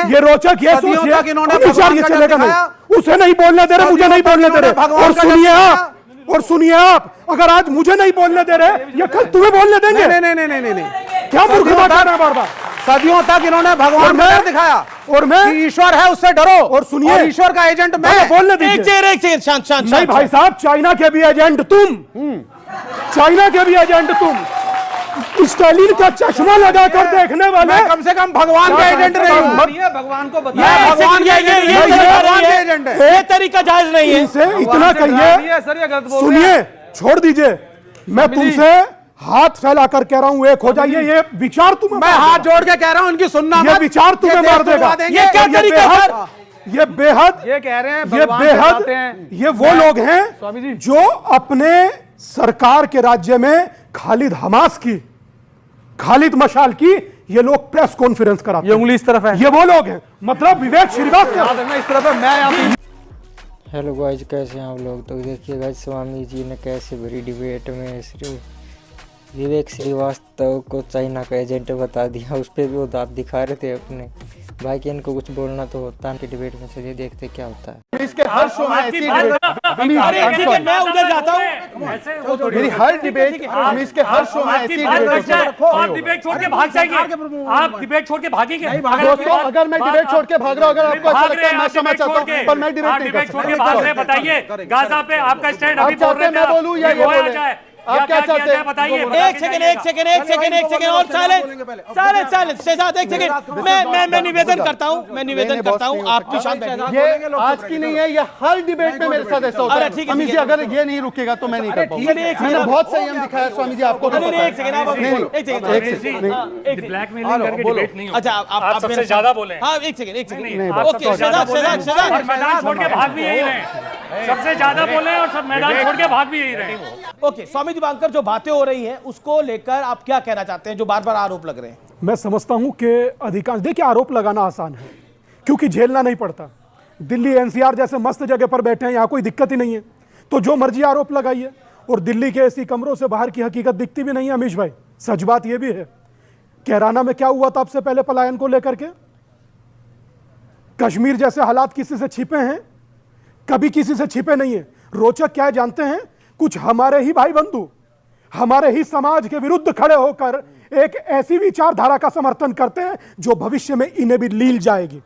ये रोचक, ये सोचिए ये चलेगा नहीं, उसे नहीं बोलने दे रहे, मुझे नहीं बोलने दे रहे। और सुनिए आप, अगर आज मुझे नहीं बोलने दे रहे, ये कल तुम्हें बोलने देंगे? नहीं, क्या मूर्खता कर रहे हैं बार बार? सदियों तक इन्होंने भगवान का दिखाया और मैं ईश्वर है उससे डरो। और सुनिए, ईश्वर का एजेंट मैं। बोलने दीजिए। एक सेकंड, शांत। नहीं भाई साहब, चाइना के भी एजेंट तुम, चाइना के भी एजेंट तुम, स्टालिन का चश्मा लगाकर देखने वाले। मैं कम से कम भगवान का एजेंट नहीं हूं। भगवान को भगवान का एजेंट है। ये तरीका जायज नहीं है। इसे इतना कहिए, सुनिए, छोड़ दीजिए, मैं तुमसे हाथ फैलाकर कह रहा हूं, एक हो जाइए। ये विचार तुम्हें, मैं हाथ जोड़ के कह रहा हूं, इनकी सुनना ये विचार तुम्हें मार देगा। ये क्या तरीका है? ये बेहद, ये कह रहे हैं, ये बेहद, ये वो लोग हैं स्वामी जी जो अपने सरकार के राज्य में खालिद मशाल की ये लोग प्रेस कॉन्फ्रेंस कराते ये उंगली इस तरफ है, ये वो लोग हैं, मतलब विवेक श्रीवास्तव इस तरफ है, मैं यहाँ। हेलो गाइज, कैसे हैं आप लोग? तो देखिए गाइज, स्वामी जी ने कैसे भरी डिबेट में विवेक श्रीवास्तव को चाइना का एजेंट बता दिया। उस पर भी वो दांत दिखा रहे थे अपने भाई के। इनको कुछ बोलना तो होता है डिबेट में, चलिए देखते क्या होता है। इसके हर शो में ऐसी मैं उधर जाता हूँ, मेरी हर डिबेट इसके हर शो में ऐसी आप डिबेट छोड़ के भाग जाएंगे, आप डिबेट छोड़ के भागेंगे। दोस्तों, अगर मैं डिबेट छोड़ के भाग रहा हूँ, अगर आपको अच्छा लगता है मैं समझ चाहता हूँ, पर मैं डिबेट छोड़ के भाग रहे। बताइए गाजा पे आपका स्टैंड अभी बोल रहे थे, मैं बोलूँ या ये बोले? आप क्या चाहते हैं? बताइए। एक सेकंड और साइलेंस शहजाद, एक सेकंड। मैं निवेदन करता हूँ, आप भी शांत बैठिए। ये आज की नहीं है, ये हर डिबेट में मेरे साथ ऐसा होता है। ठीक है, अमित जी, अगर ये नहीं रुकेगा तो मैं नहीं कर पाऊंगा। मैंने बहुत संयम दिखाया स्वामी जी, आपको एक सेकंड, ब्लैकमेलिंग करके डिबेट नहीं होगा। अच्छा आप सबसे ज्यादा बोले। हाँ, एक सेकंड। ओके, शहजाद मैदान छोड़ के भाग भी यही रहे, सबसे ज्यादा बोले और सब मैदान छोड़ के भाग भी यही रहे। ओके, स्वामी दिवांकर, जो बातें हो रही हैं उसको लेकर आप क्या कहना चाहते हैं, जो बार बार आरोप लग रहे हैं? मैं समझता हूं कि अधिकांश, देखिए, आरोप लगाना आसान है क्योंकि झेलना नहीं पड़ता। दिल्ली एनसीआर जैसे मस्त जगह पर बैठे हैं, यहां कोई दिक्कत ही नहीं है, तो जो मर्जी आरोप लगाइए। और दिल्ली के ऐसी कमरों से बाहर की हकीकत दिखती भी नहीं है अमीश भाई। सच बात यह भी है, कैराना में क्या हुआ था आपसे पहले पलायन को लेकर के? कश्मीर जैसे हालात किसी से छिपे हैं? कभी किसी से छिपे नहीं है। रोचक क्या है जानते हैं? कुछ हमारे ही भाई बंधु हमारे ही समाज के विरुद्ध खड़े होकर एक ऐसी विचारधारा का समर्थन करते हैं जो भविष्य में इन्हें भी लील जाएगी,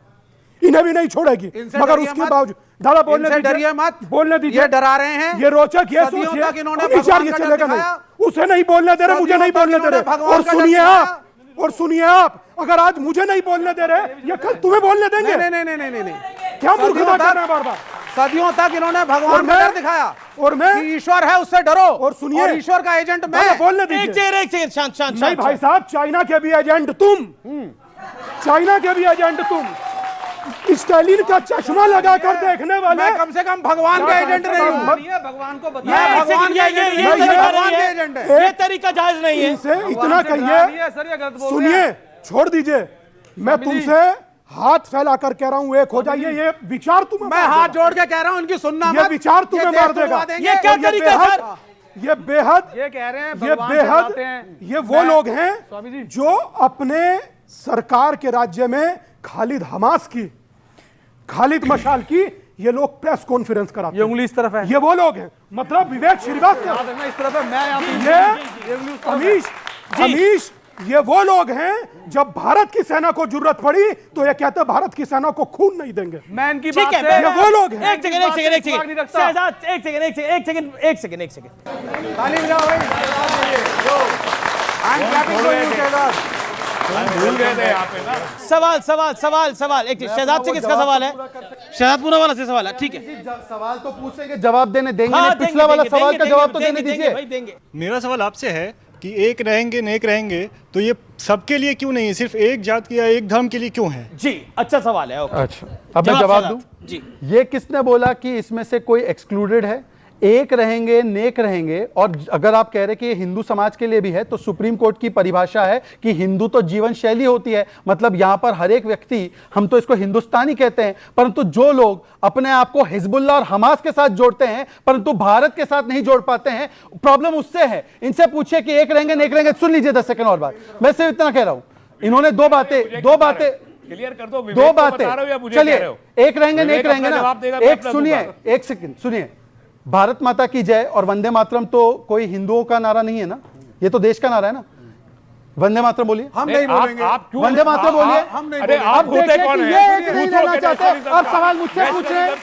इन्हें भी नहीं छोड़ेगी। मगर उसके बावजूद दादा बोलने डरिए मत, बोलने दीजिए। ये डरा रहे हैं। ये रोचक, ये सोचिए विचार, ये चलेगा नहीं, उसे नहीं बोलने दे रहे, मुझे नहीं बोलने दे रहे। और सुनिए आप, अगर आज मुझे नहीं बोलने दे रहे, ये कल तुम्हें बोलने देंगे? नहीं। क्या मूर्खता कर रहे हैं बार बार? सदियों तक इन्होंने भगवान का डर दिखाया और मैं ईश्वर है उससे डरो। और सुनिए, ईश्वर का एजेंट मैं। बोलने दीजिए। एक सेकंड, शांत। नहीं भाई साहब, चाइना के भी एजेंट तुम, चाइना के भी एजेंट तुम, स्टालिन का चश्मा लगाकर देखने वाले। मैं कम से कम भगवान का एजेंट नहीं हूं। भगवान को भगवान का एजेंट है। ये तरीका जायज नहीं है। इसे इतना कहिए, सुनिए, छोड़ दीजिए, मैं तुमसे हाथ फैलाकर कह रहा हूं, एक हो जाइए। ये विचार तुम्हें, मैं हाथ जोड़ के कह रहा हूं, इनकी सुनना ये विचार तुम्हें मार देगा। ये क्या तरीका है? ये बेहद, ये कह रहे हैं, ये बेहद, ये वो लोग हैं जो अपने सरकार के राज्य में खालिद मशाल की ये लोग प्रेस कॉन्फ्रेंस कराते हैं। ये उंगली इस तरफ है, ये वो लोग हैं, मतलब विवेक श्रीवास्तव, इस तरफ है, मैं यहाँ। ये अमीश, ये वो लोग हैं जब भारत की सेना को जरूरत पड़ी तो ये कहते भारत की सेना को खून नहीं देंगे। मैं इनकी ठीक है, ये वो लोग हैं। एक सेकंड शहजाद, एक सेकंड। ताली बजाओ भाई। भूल गए थे यहाँ पे ना। सवाल। एक शहजाद से किसका सवाल है? शहजाद पूरा वाला से सवाल है, ठीक है। सवाल तो पूछेंगे, जवाब देने देंगे। पिछला वाला सवाल का जवाब तो देने दीजिए। मेरा सवाल आपसे है कि एक रहेंगे नेक रहेंगे, तो ये सबके लिए क्यों नहीं है, सिर्फ एक जात के या एक धर्म के लिए क्यों है? जी, अच्छा सवाल है। अच्छा, अब मैं जवाब दूं जी। ये किसने बोला कि इसमें से कोई एक्सक्लूडेड है? एक रहेंगे नेक रहेंगे, और अगर आप कह रहे कि ये हिंदू समाज के लिए भी है, तो सुप्रीम कोर्ट की परिभाषा है कि हिंदू तो जीवन शैली होती है, मतलब यहां पर हर एक व्यक्ति, हम तो इसको हिंदुस्तानी कहते हैं, परंतु जो लोग अपने आप को हिजबुल्लाह और हमास के साथ जोड़ते हैं परंतु भारत के साथ नहीं जोड़ पाते हैं, प्रॉब्लम उससे है। इनसे पूछिए कि एक रहेंगे नेक रहेंगे। सुन लीजिए 10 सेकंड और बात, मैं सिर्फ इतना कह रहा हूं। इन्होंने दो बातें क्लियर कर दो, दो बातें, चलिए एक रहेंगे नेक रहेंगे ना। एक सुनिए, एक सेकंड सुनिए, भारत माता की जय और वंदे मातरम तो कोई हिंदुओं का नारा नहीं है ना, ये तो देश का नारा है ना। वंदे मातरम बोलिए। हम नहीं बोलेंगे। वंदे मातरम बोलिए। हम नहीं अरे बोलेंगे। आप होते कौन है? ये नहीं लेना चाहते, अब सवाल मुझसे पूछ रहे हैं।